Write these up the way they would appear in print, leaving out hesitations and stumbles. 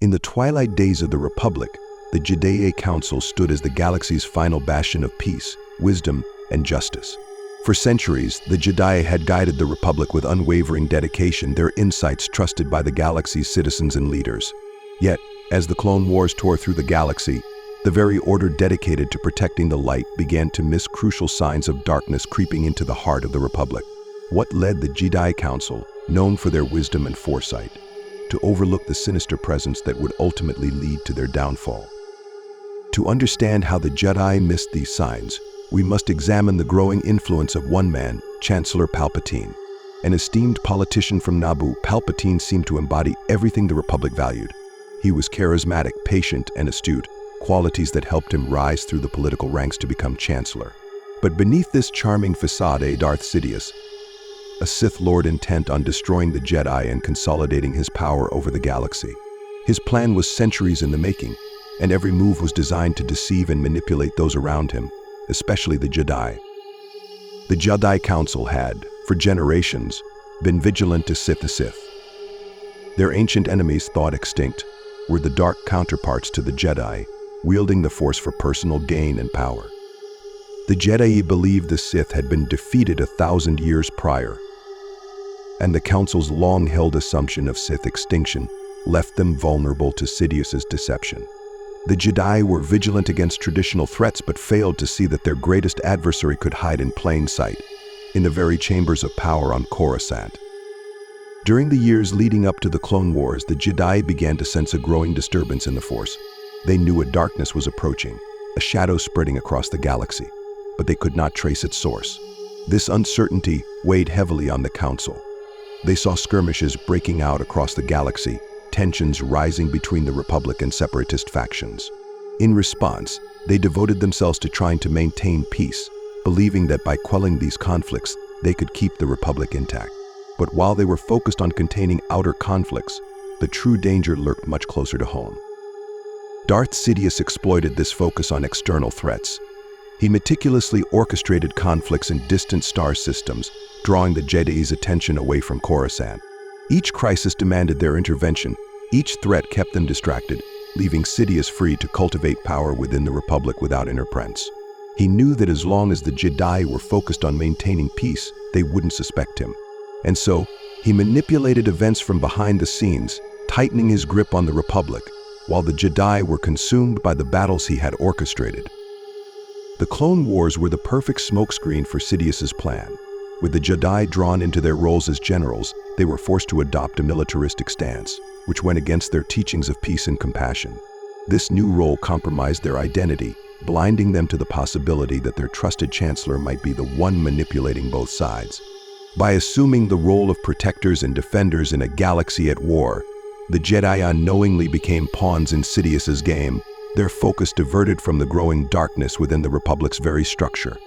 In the twilight days of the Republic, the Jedi Council stood as the galaxy's final bastion of peace, wisdom, and justice. For centuries, the Jedi had guided the Republic with unwavering dedication, their insights trusted by the galaxy's citizens and leaders. Yet, as the Clone Wars tore through the galaxy, the very order dedicated to protecting the light began to miss crucial signs of darkness creeping into the heart of the Republic. What led the Jedi Council, known for their wisdom and foresight, to overlook the sinister presence that would ultimately lead to their downfall? To understand how the Jedi missed these signs, we must examine the growing influence of one man, Chancellor Palpatine. An esteemed politician from Naboo, Palpatine seemed to embody everything the Republic valued. He was charismatic, patient, and astute, qualities that helped him rise through the political ranks to become Chancellor. But beneath this charming facade lay Darth Sidious, a Sith Lord intent on destroying the Jedi and consolidating his power over the galaxy. His plan was centuries in the making, and every move was designed to deceive and manipulate those around him, especially the Jedi. The Jedi Council had, for generations, been vigilant to Sith the Sith. Their ancient enemies, thought extinct, were the dark counterparts to the Jedi, wielding the Force for personal gain and power. The Jedi believed the Sith had been defeated 1,000 years prior, and the Council's long-held assumption of Sith extinction left them vulnerable to Sidious's deception. The Jedi were vigilant against traditional threats but failed to see that their greatest adversary could hide in plain sight, in the very chambers of power on Coruscant. During the years leading up to the Clone Wars, the Jedi began to sense a growing disturbance in the Force. They knew a darkness was approaching, a shadow spreading across the galaxy, but they could not trace its source. This uncertainty weighed heavily on the Council. They saw skirmishes breaking out across the galaxy, tensions rising between the Republic and separatist factions. In response, they devoted themselves to trying to maintain peace, believing that by quelling these conflicts, they could keep the Republic intact. But while they were focused on containing outer conflicts, the true danger lurked much closer to home. Darth Sidious exploited this focus on external threats. He meticulously orchestrated conflicts in distant star systems, drawing the Jedi's attention away from Coruscant. Each crisis demanded their intervention. Each threat kept them distracted, leaving Sidious free to cultivate power within the Republic without interference. He knew that as long as the Jedi were focused on maintaining peace, they wouldn't suspect him. And so, he manipulated events from behind the scenes, tightening his grip on the Republic, while the Jedi were consumed by the battles he had orchestrated. The Clone Wars were the perfect smokescreen for Sidious's plan. With the Jedi drawn into their roles as generals, they were forced to adopt a militaristic stance, which went against their teachings of peace and compassion. This new role compromised their identity, blinding them to the possibility that their trusted chancellor might be the one manipulating both sides. By assuming the role of protectors and defenders in a galaxy at war, the Jedi unknowingly became pawns in Sidious's game, their focus diverted from the growing darkness within the Republic's very structure.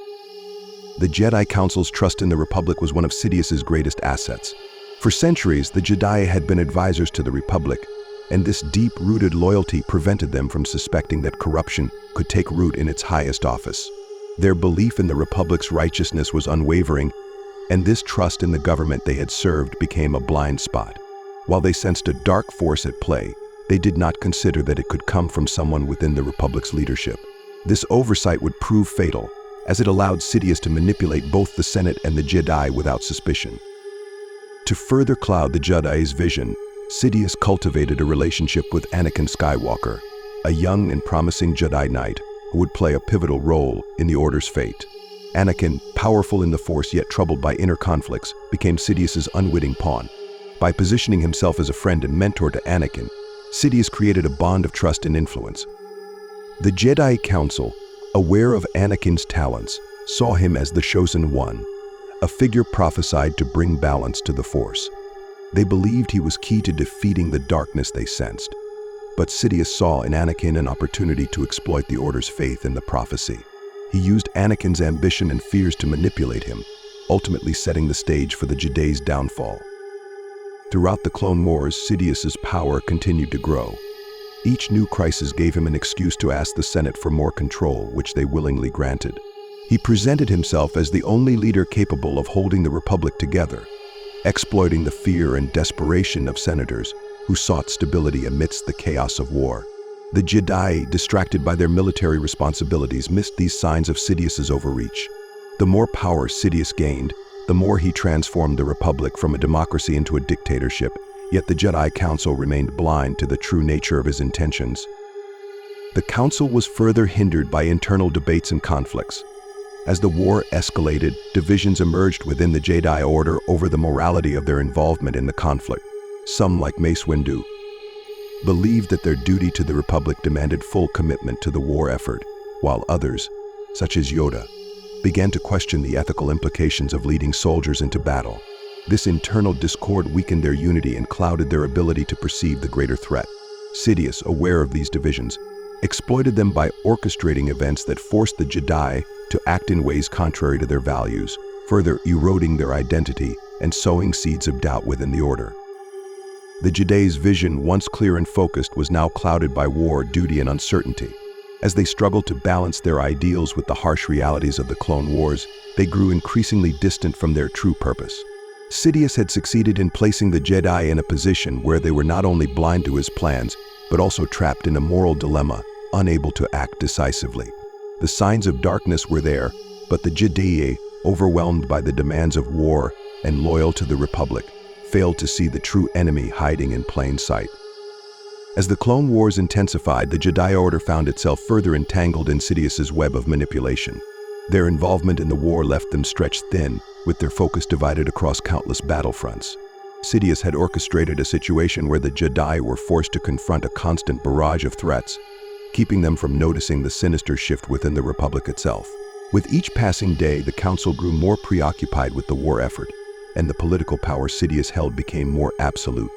The Jedi Council's trust in the Republic was one of Sidious's greatest assets. For centuries, the Jedi had been advisors to the Republic, and this deep-rooted loyalty prevented them from suspecting that corruption could take root in its highest office. Their belief in the Republic's righteousness was unwavering, and this trust in the government they had served became a blind spot. While they sensed a dark force at play, they did not consider that it could come from someone within the Republic's leadership. This oversight would prove fatal, as it allowed Sidious to manipulate both the Senate and the Jedi without suspicion. To further cloud the Jedi's vision, Sidious cultivated a relationship with Anakin Skywalker, a young and promising Jedi Knight who would play a pivotal role in the Order's fate. Anakin, powerful in the Force yet troubled by inner conflicts, became Sidious's unwitting pawn. By positioning himself as a friend and mentor to Anakin, Sidious created a bond of trust and influence. The Jedi Council, aware of Anakin's talents, saw him as the chosen one, a figure prophesied to bring balance to the Force. They believed he was key to defeating the darkness they sensed. But Sidious saw in Anakin an opportunity to exploit the Order's faith in the prophecy. He used Anakin's ambition and fears to manipulate him, ultimately setting the stage for the Jedi's downfall. Throughout the Clone Wars, Sidious's power continued to grow. Each new crisis gave him an excuse to ask the Senate for more control, which they willingly granted. He presented himself as the only leader capable of holding the Republic together, exploiting the fear and desperation of senators who sought stability amidst the chaos of war. The Jedi, distracted by their military responsibilities, missed these signs of Sidious's overreach. The more power Sidious gained, the more he transformed the Republic from a democracy into a dictatorship, yet the Jedi Council remained blind to the true nature of his intentions. The Council was further hindered by internal debates and conflicts. As the war escalated, divisions emerged within the Jedi Order over the morality of their involvement in the conflict. Some, like Mace Windu, believed that their duty to the Republic demanded full commitment to the war effort, while others, such as Yoda, began to question the ethical implications of leading soldiers into battle. This internal discord weakened their unity and clouded their ability to perceive the greater threat. Sidious, aware of these divisions, exploited them by orchestrating events that forced the Jedi to act in ways contrary to their values, further eroding their identity and sowing seeds of doubt within the Order. The Jedi's vision, once clear and focused, was now clouded by war, duty, and uncertainty. As they struggled to balance their ideals with the harsh realities of the Clone Wars, they grew increasingly distant from their true purpose. Sidious had succeeded in placing the Jedi in a position where they were not only blind to his plans, but also trapped in a moral dilemma, unable to act decisively. The signs of darkness were there, but the Jedi, overwhelmed by the demands of war and loyal to the Republic, failed to see the true enemy hiding in plain sight. As the Clone Wars intensified, the Jedi Order found itself further entangled in Sidious's web of manipulation. Their involvement in the war left them stretched thin, with their focus divided across countless battlefronts. Sidious had orchestrated a situation where the Jedi were forced to confront a constant barrage of threats, keeping them from noticing the sinister shift within the Republic itself. With each passing day, the Council grew more preoccupied with the war effort, and the political power Sidious held became more absolute.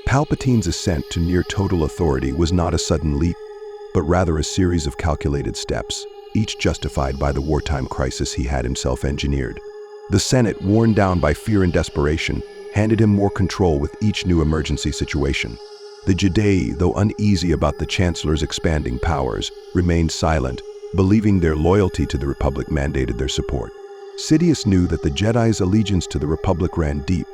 Palpatine's ascent to near total authority was not a sudden leap, but rather a series of calculated steps, each justified by the wartime crisis he had himself engineered. The Senate, worn down by fear and desperation, handed him more control with each new emergency situation. The Jedi, though uneasy about the Chancellor's expanding powers, remained silent, believing their loyalty to the Republic mandated their support. Sidious knew that the Jedi's allegiance to the Republic ran deep,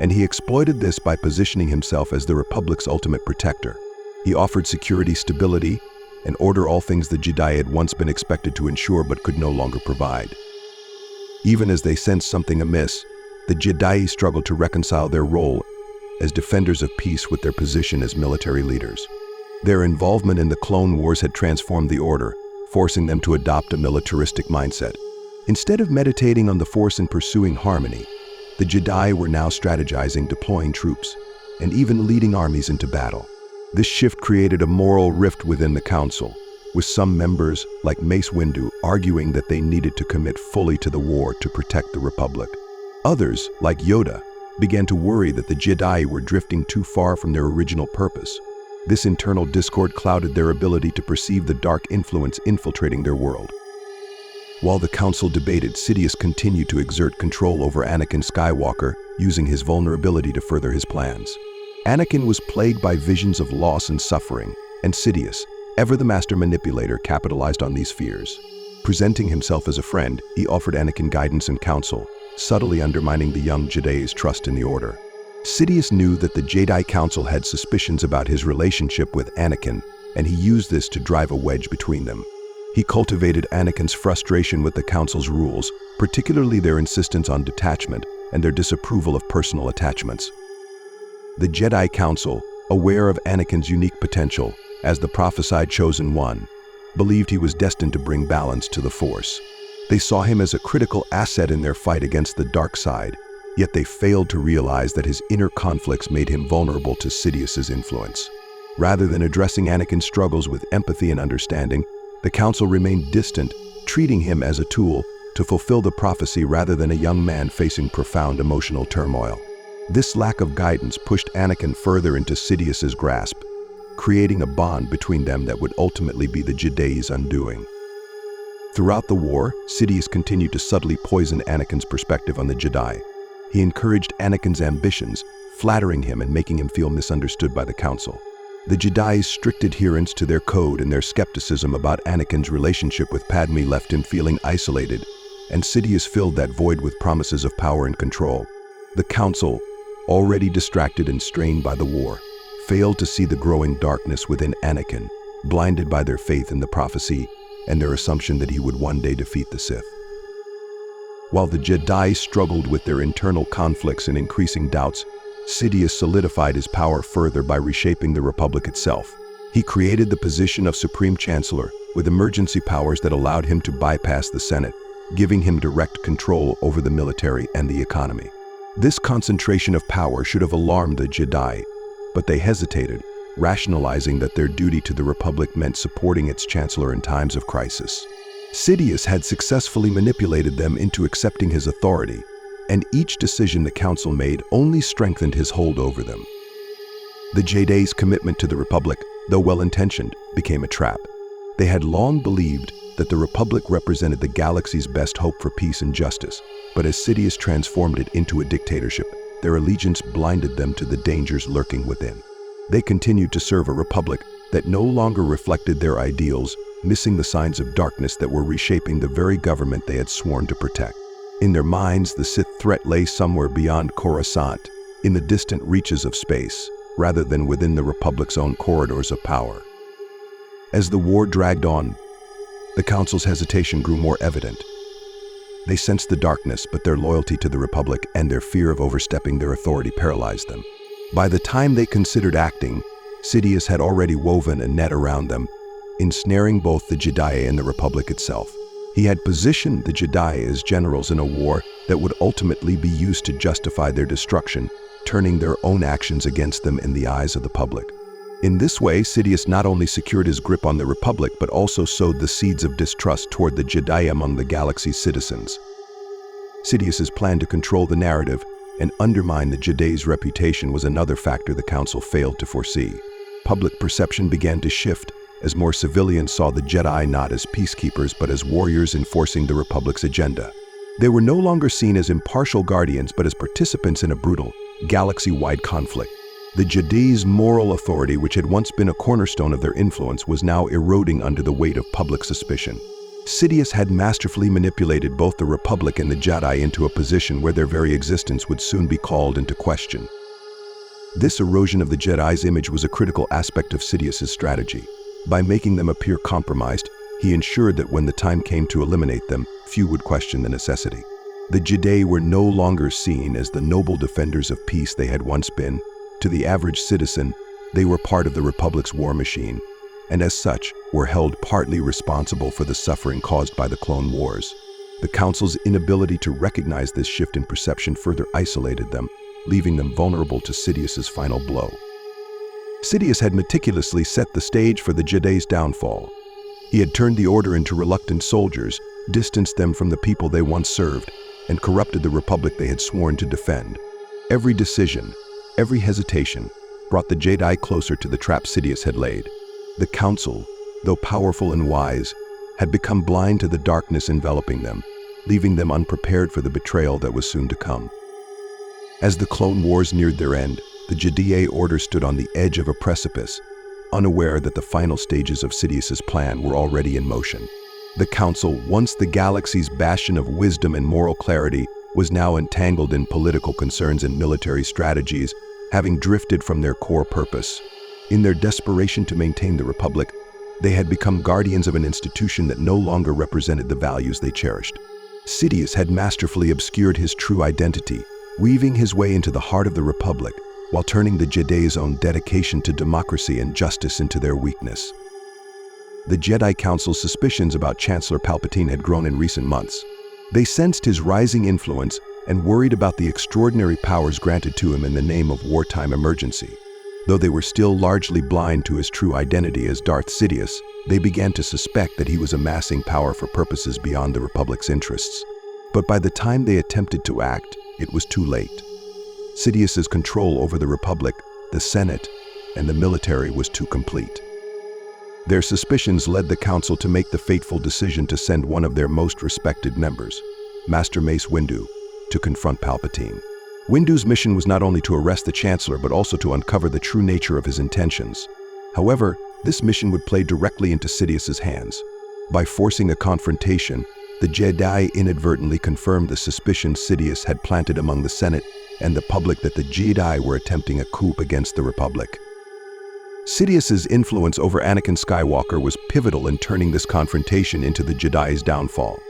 and he exploited this by positioning himself as the Republic's ultimate protector. He offered security, stability, and order, all things the Jedi had once been expected to ensure but could no longer provide. Even as they sensed something amiss, the Jedi struggled to reconcile their role as defenders of peace with their position as military leaders. Their involvement in the Clone Wars had transformed the Order, forcing them to adopt a militaristic mindset. Instead of meditating on the Force and pursuing harmony, the Jedi were now strategizing, deploying troops, and even leading armies into battle. This shift created a moral rift within the Council, with some members, like Mace Windu, arguing that they needed to commit fully to the war to protect the Republic. Others, like Yoda, began to worry that the Jedi were drifting too far from their original purpose. This internal discord clouded their ability to perceive the dark influence infiltrating their world. While the Council debated, Sidious continued to exert control over Anakin Skywalker, using his vulnerability to further his plans. Anakin was plagued by visions of loss and suffering, and Sidious, ever the master manipulator, capitalized on these fears. Presenting himself as a friend, he offered Anakin guidance and counsel, subtly undermining the young Jedi's trust in the Order. Sidious knew that the Jedi Council had suspicions about his relationship with Anakin, and he used this to drive a wedge between them. He cultivated Anakin's frustration with the Council's rules, particularly their insistence on detachment and their disapproval of personal attachments. The Jedi Council, aware of Anakin's unique potential as the prophesied chosen one, believed he was destined to bring balance to the Force. They saw him as a critical asset in their fight against the dark side, yet they failed to realize that his inner conflicts made him vulnerable to Sidious's influence. Rather than addressing Anakin's struggles with empathy and understanding, the Council remained distant, treating him as a tool to fulfill the prophecy rather than a young man facing profound emotional turmoil. This lack of guidance pushed Anakin further into Sidious's grasp, creating a bond between them that would ultimately be the Jedi's undoing. Throughout the war, Sidious continued to subtly poison Anakin's perspective on the Jedi. He encouraged Anakin's ambitions, flattering him and making him feel misunderstood by the Council. The Jedi's strict adherence to their code and their skepticism about Anakin's relationship with Padme left him feeling isolated, and Sidious filled that void with promises of power and control. The Council, already distracted and strained by the war, failed to see the growing darkness within Anakin, blinded by their faith in the prophecy and their assumption that he would one day defeat the Sith. While the Jedi struggled with their internal conflicts and increasing doubts, Sidious solidified his power further by reshaping the Republic itself. He created the position of Supreme Chancellor with emergency powers that allowed him to bypass the Senate, giving him direct control over the military and the economy. This concentration of power should have alarmed the Jedi, but they hesitated, rationalizing that their duty to the Republic meant supporting its chancellor in times of crisis. Sidious had successfully manipulated them into accepting his authority, and each decision the council made only strengthened his hold over them. The Jedi's commitment to the Republic, though well-intentioned, became a trap. They had long believed that the Republic represented the galaxy's best hope for peace and justice, but as Sidious transformed it into a dictatorship, their allegiance blinded them to the dangers lurking within. They continued to serve a Republic that no longer reflected their ideals, missing the signs of darkness that were reshaping the very government they had sworn to protect. In their minds, the Sith threat lay somewhere beyond Coruscant, in the distant reaches of space, rather than within the Republic's own corridors of power. As the war dragged on, the Council's hesitation grew more evident. They sensed the darkness, but their loyalty to the Republic and their fear of overstepping their authority paralyzed them. By the time they considered acting, Sidious had already woven a net around them, ensnaring both the Jedi and the Republic itself. He had positioned the Jedi as generals in a war that would ultimately be used to justify their destruction, turning their own actions against them in the eyes of the public. In this way, Sidious not only secured his grip on the Republic, but also sowed the seeds of distrust toward the Jedi among the galaxy's citizens. Sidious's plan to control the narrative and undermine the Jedi's reputation was another factor the Council failed to foresee. Public perception began to shift as more civilians saw the Jedi not as peacekeepers but as warriors enforcing the Republic's agenda. They were no longer seen as impartial guardians but as participants in a brutal, galaxy-wide conflict. The Jedi's moral authority, which had once been a cornerstone of their influence, was now eroding under the weight of public suspicion. Sidious had masterfully manipulated both the Republic and the Jedi into a position where their very existence would soon be called into question. This erosion of the Jedi's image was a critical aspect of Sidious's strategy. By making them appear compromised, he ensured that when the time came to eliminate them, few would question the necessity. The Jedi were no longer seen as the noble defenders of peace they had once been. To the average citizen, they were part of the Republic's war machine, and as such, were held partly responsible for the suffering caused by the Clone Wars. The Council's inability to recognize this shift in perception further isolated them, leaving them vulnerable to Sidious's final blow. Sidious had meticulously set the stage for the Jedi's downfall. He had turned the Order into reluctant soldiers, distanced them from the people they once served, and corrupted the Republic they had sworn to defend. Every decision, every hesitation, brought the Jedi closer to the trap Sidious had laid. The Council, though powerful and wise, had become blind to the darkness enveloping them, leaving them unprepared for the betrayal that was soon to come. As the Clone Wars neared their end, the Jedi Order stood on the edge of a precipice, unaware that the final stages of Sidious's plan were already in motion. The Council, once the galaxy's bastion of wisdom and moral clarity, was now entangled in political concerns and military strategies, having drifted from their core purpose. In their desperation to maintain the Republic, they had become guardians of an institution that no longer represented the values they cherished. Sidious had masterfully obscured his true identity, weaving his way into the heart of the Republic, while turning the Jedi's own dedication to democracy and justice into their weakness. The Jedi Council's suspicions about Chancellor Palpatine had grown in recent months. They sensed his rising influence and worried about the extraordinary powers granted to him in the name of wartime emergency. Though they were still largely blind to his true identity as Darth Sidious, they began to suspect that he was amassing power for purposes beyond the Republic's interests. But by the time they attempted to act, it was too late. Sidious's control over the Republic, the Senate, and the military was too complete. Their suspicions led the Council to make the fateful decision to send one of their most respected members, Master Mace Windu, to confront Palpatine. Windu's mission was not only to arrest the Chancellor, but also to uncover the true nature of his intentions. However, this mission would play directly into Sidious's hands. By forcing a confrontation, the Jedi inadvertently confirmed the suspicions Sidious had planted among the Senate and the public that the Jedi were attempting a coup against the Republic. Sidious's influence over Anakin Skywalker was pivotal in turning this confrontation into the Jedi's downfall.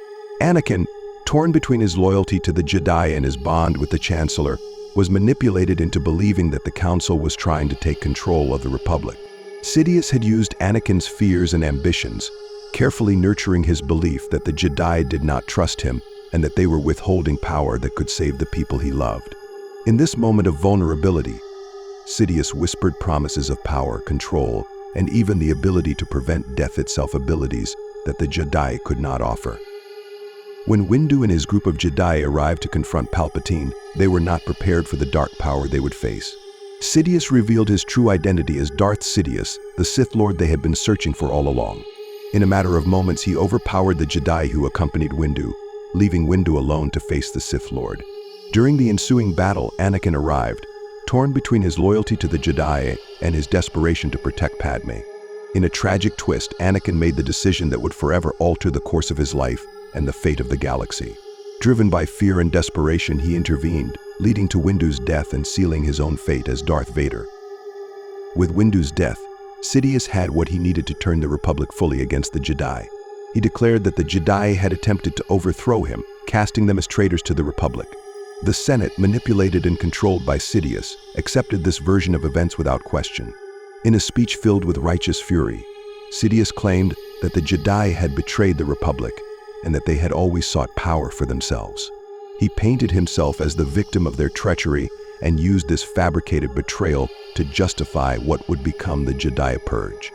Anakin, torn between his loyalty to the Jedi and his bond with the Chancellor, was manipulated into believing that the Council was trying to take control of the Republic. Sidious had used Anakin's fears and ambitions, carefully nurturing his belief that the Jedi did not trust him and that they were withholding power that could save the people he loved. In this moment of vulnerability, Sidious whispered promises of power, control, and even the ability to prevent death itself, abilities that the Jedi could not offer. When Windu and his group of Jedi arrived to confront Palpatine, they were not prepared for the dark power they would face. Sidious revealed his true identity as Darth Sidious, the Sith Lord they had been searching for all along. In a matter of moments, he overpowered the Jedi who accompanied Windu, leaving Windu alone to face the Sith Lord. During the ensuing battle, Anakin arrived, torn between his loyalty to the Jedi and his desperation to protect Padme. In a tragic twist, Anakin made the decision that would forever alter the course of his life and the fate of the galaxy. Driven by fear and desperation, he intervened, leading to Windu's death and sealing his own fate as Darth Vader. With Windu's death, Sidious had what he needed to turn the Republic fully against the Jedi. He declared that the Jedi had attempted to overthrow him, casting them as traitors to the Republic. The Senate, manipulated and controlled by Sidious, accepted this version of events without question. In a speech filled with righteous fury, Sidious claimed that the Jedi had betrayed the Republic and that they had always sought power for themselves. He painted himself as the victim of their treachery and used this fabricated betrayal to justify what would become the Jedi Purge.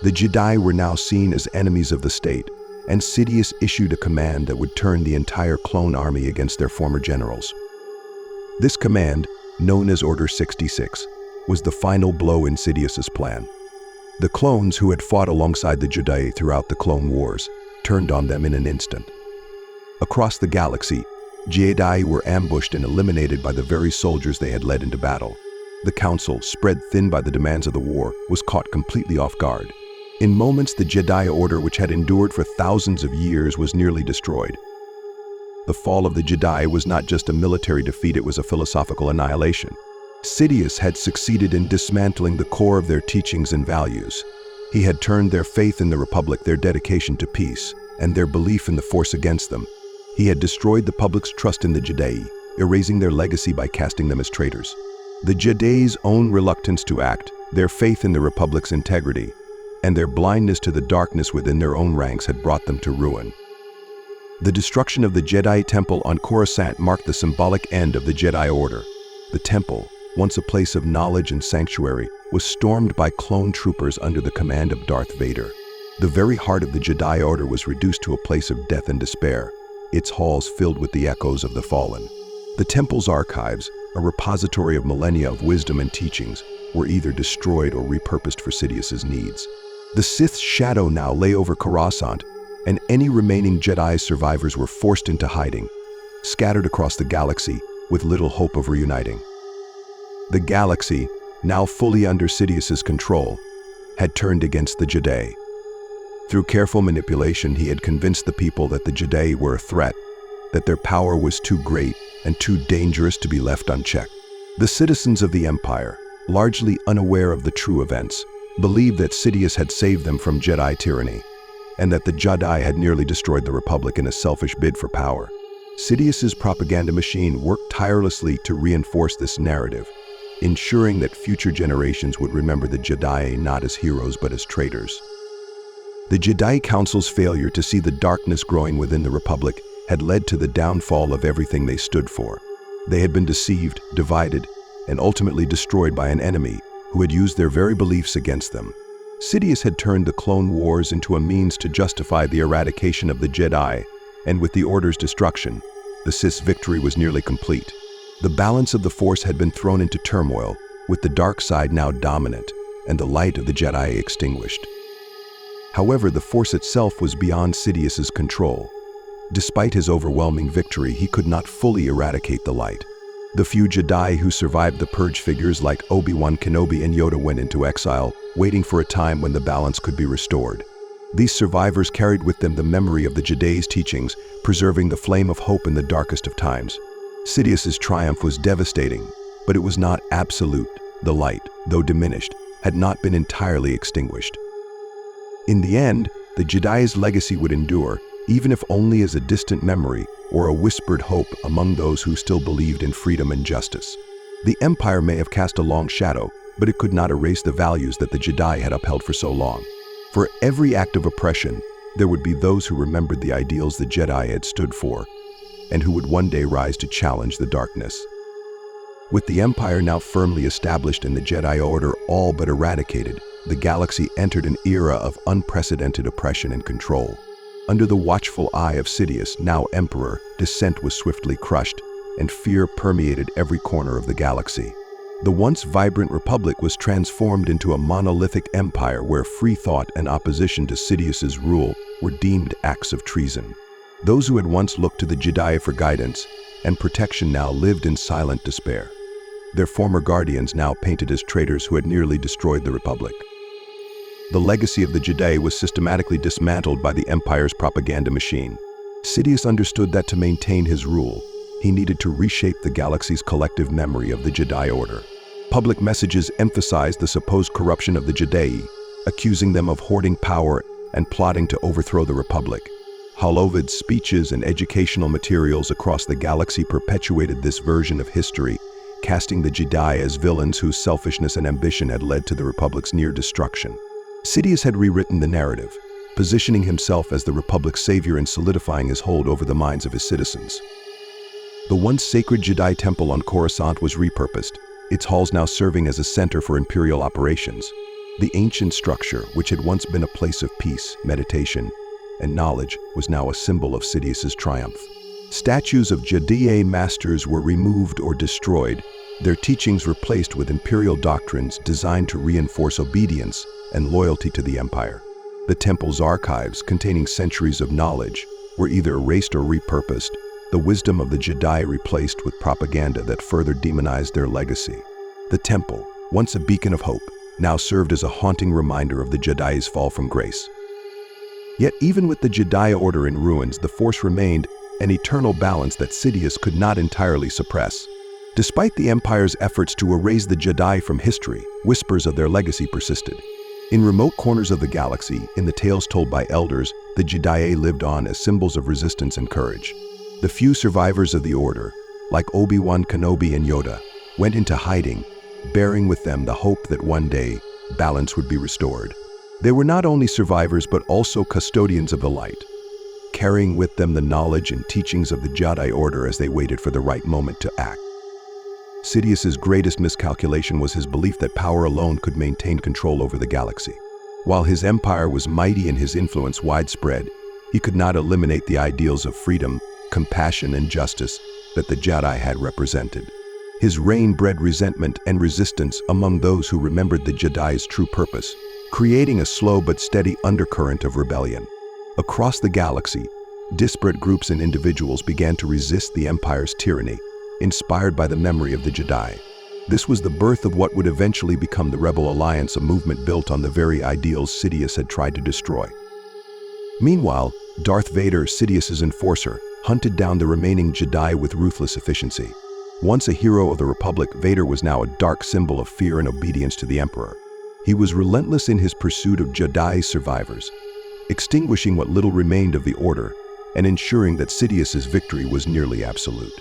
The Jedi were now seen as enemies of the state, and Sidious issued a command that would turn the entire clone army against their former generals. This command, known as Order 66, was the final blow in Sidious's plan. The clones who had fought alongside the Jedi throughout the Clone Wars turned on them in an instant. Across the galaxy, Jedi were ambushed and eliminated by the very soldiers they had led into battle. The Council, spread thin by the demands of the war, was caught completely off guard. In moments, the Jedi Order, which had endured for thousands of years, was nearly destroyed. The fall of the Jedi was not just a military defeat, it was a philosophical annihilation. Sidious had succeeded in dismantling the core of their teachings and values. He had turned their faith in the Republic, their dedication to peace, and their belief in the Force against them. He had destroyed the public's trust in the Jedi, erasing their legacy by casting them as traitors. The Jedi's own reluctance to act, their faith in the Republic's integrity, and their blindness to the darkness within their own ranks had brought them to ruin. The destruction of the Jedi Temple on Coruscant marked the symbolic end of the Jedi Order. The temple, once a place of knowledge and sanctuary, was stormed by clone troopers under the command of Darth Vader. The very heart of the Jedi Order was reduced to a place of death and despair, its halls filled with the echoes of the fallen. The temple's archives, a repository of millennia of wisdom and teachings, were either destroyed or repurposed for Sidious's needs. The Sith's shadow now lay over Coruscant, and any remaining Jedi survivors were forced into hiding, scattered across the galaxy with little hope of reuniting. The galaxy, now fully under Sidious's control, had turned against the Jedi. Through careful manipulation, he had convinced the people that the Jedi were a threat, that their power was too great and too dangerous to be left unchecked. The citizens of the Empire, largely unaware of the true events, believed that Sidious had saved them from Jedi tyranny, and that the Jedi had nearly destroyed the Republic in a selfish bid for power. Sidious's propaganda machine worked tirelessly to reinforce this narrative, ensuring that future generations would remember the Jedi not as heroes but as traitors. The Jedi Council's failure to see the darkness growing within the Republic had led to the downfall of everything they stood for. They had been deceived, divided, and ultimately destroyed by an enemy who had used their very beliefs against them. Sidious had turned the Clone Wars into a means to justify the eradication of the Jedi, and with the Order's destruction, the Sith's victory was nearly complete. The balance of the Force had been thrown into turmoil, with the dark side now dominant and the light of the Jedi extinguished. However, the Force itself was beyond Sidious's control. Despite his overwhelming victory, he could not fully eradicate the light. The few Jedi who survived the Purge, figures like Obi-Wan Kenobi and Yoda, went into exile, waiting for a time when the balance could be restored. These survivors carried with them the memory of the Jedi's teachings, preserving the flame of hope in the darkest of times. Sidious's triumph was devastating, but it was not absolute. The light, though diminished, had not been entirely extinguished. In the end, the Jedi's legacy would endure, even if only as a distant memory or a whispered hope among those who still believed in freedom and justice. The Empire may have cast a long shadow, but it could not erase the values that the Jedi had upheld for so long. For every act of oppression, there would be those who remembered the ideals the Jedi had stood for, and who would one day rise to challenge the darkness. With the Empire now firmly established and the Jedi Order all but eradicated, the galaxy entered an era of unprecedented oppression and control. Under the watchful eye of Sidious, now Emperor, dissent was swiftly crushed, and fear permeated every corner of the galaxy. The once vibrant Republic was transformed into a monolithic empire where free thought and opposition to Sidious's rule were deemed acts of treason. Those who had once looked to the Jedi for guidance and protection now lived in silent despair, their former guardians now painted as traitors who had nearly destroyed the Republic. The legacy of the Jedi was systematically dismantled by the Empire's propaganda machine. Sidious understood that to maintain his rule, he needed to reshape the galaxy's collective memory of the Jedi Order. Public messages emphasized the supposed corruption of the Jedi, accusing them of hoarding power and plotting to overthrow the Republic. Holovid's speeches and educational materials across the galaxy perpetuated this version of history, casting the Jedi as villains whose selfishness and ambition had led to the Republic's near destruction. Sidious had rewritten the narrative, positioning himself as the Republic's savior and solidifying his hold over the minds of his citizens. The once sacred Jedi temple on Coruscant was repurposed, its halls now serving as a center for Imperial operations. The ancient structure, which had once been a place of peace, meditation, and knowledge, was now a symbol of Sidious's triumph. Statues of Jedi masters were removed or destroyed, their teachings replaced with Imperial doctrines designed to reinforce obedience and loyalty to the Empire. The temple's archives, containing centuries of knowledge, were either erased or repurposed, the wisdom of the Jedi replaced with propaganda that further demonized their legacy. The temple, once a beacon of hope, now served as a haunting reminder of the Jedi's fall from grace. Yet even with the Jedi Order in ruins, the Force remained an eternal balance that Sidious could not entirely suppress. Despite the Empire's efforts to erase the Jedi from history, whispers of their legacy persisted. In remote corners of the galaxy, in the tales told by elders, the Jedi lived on as symbols of resistance and courage. The few survivors of the Order, like Obi-Wan Kenobi and Yoda, went into hiding, bearing with them the hope that one day, balance would be restored. They were not only survivors but also custodians of the light, carrying with them the knowledge and teachings of the Jedi Order as they waited for the right moment to act. Sidious's greatest miscalculation was his belief that power alone could maintain control over the galaxy. While his empire was mighty and his influence widespread, he could not eliminate the ideals of freedom, compassion, and justice that the Jedi had represented. His reign bred resentment and resistance among those who remembered the Jedi's true purpose, creating a slow but steady undercurrent of rebellion. Across the galaxy, disparate groups and individuals began to resist the Empire's tyranny, inspired by the memory of the Jedi. This was the birth of what would eventually become the Rebel Alliance, a movement built on the very ideals Sidious had tried to destroy. Meanwhile, Darth Vader, Sidious's enforcer, hunted down the remaining Jedi with ruthless efficiency. Once a hero of the Republic, Vader was now a dark symbol of fear and obedience to the Emperor. He was relentless in his pursuit of Jedi survivors, extinguishing what little remained of the Order and ensuring that Sidious's victory was nearly absolute.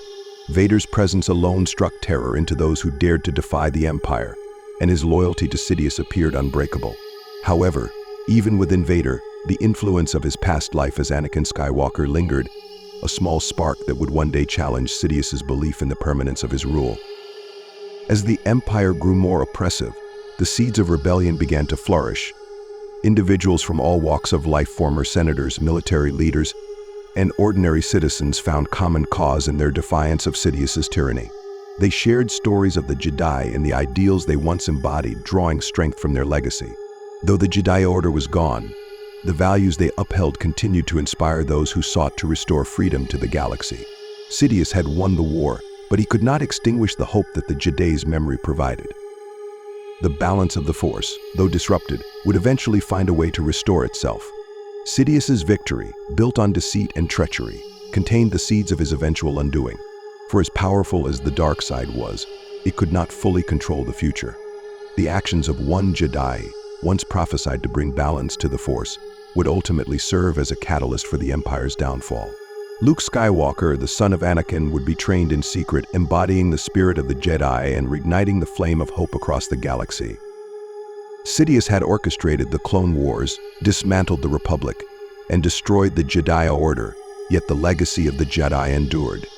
Vader's presence alone struck terror into those who dared to defy the Empire, and his loyalty to Sidious appeared unbreakable. However, even within Vader, the influence of his past life as Anakin Skywalker lingered, a small spark that would one day challenge Sidious's belief in the permanence of his rule. As the Empire grew more oppressive, the seeds of rebellion began to flourish. Individuals from all walks of life, former senators, military leaders, and ordinary citizens found common cause in their defiance of Sidious's tyranny. They shared stories of the Jedi and the ideals they once embodied, drawing strength from their legacy. Though the Jedi Order was gone, the values they upheld continued to inspire those who sought to restore freedom to the galaxy. Sidious had won the war, but he could not extinguish the hope that the Jedi's memory provided. The balance of the Force, though disrupted, would eventually find a way to restore itself. Sidious's victory, built on deceit and treachery, contained the seeds of his eventual undoing. For as powerful as the dark side was, it could not fully control the future. The actions of one Jedi, once prophesied to bring balance to the Force, would ultimately serve as a catalyst for the Empire's downfall. Luke Skywalker, the son of Anakin, would be trained in secret, embodying the spirit of the Jedi and reigniting the flame of hope across the galaxy. Sidious had orchestrated the Clone Wars, dismantled the Republic, and destroyed the Jedi Order, yet the legacy of the Jedi endured.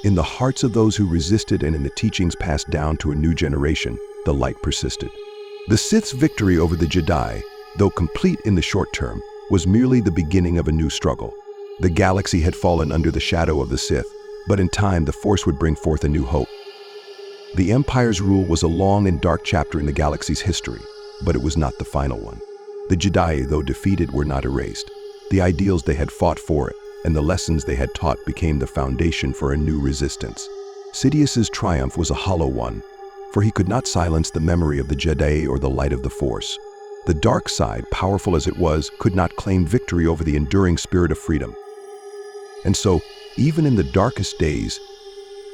In the hearts of those who resisted and in the teachings passed down to a new generation, the light persisted. The Sith's victory over the Jedi, though complete in the short term, was merely the beginning of a new struggle. The galaxy had fallen under the shadow of the Sith, but in time the Force would bring forth a new hope. The Empire's rule was a long and dark chapter in the galaxy's history, but it was not the final one. The Jedi, though defeated, were not erased. The ideals they had fought for and the lessons they had taught became the foundation for a new resistance. Sidious's triumph was a hollow one, for he could not silence the memory of the Jedi or the light of the Force. The dark side, powerful as it was, could not claim victory over the enduring spirit of freedom. And so, even in the darkest days,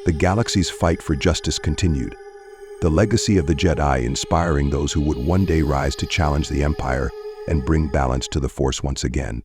the galaxy's fight for justice continued. The legacy of the Jedi inspiring those who would one day rise to challenge the Empire and bring balance to the Force once again.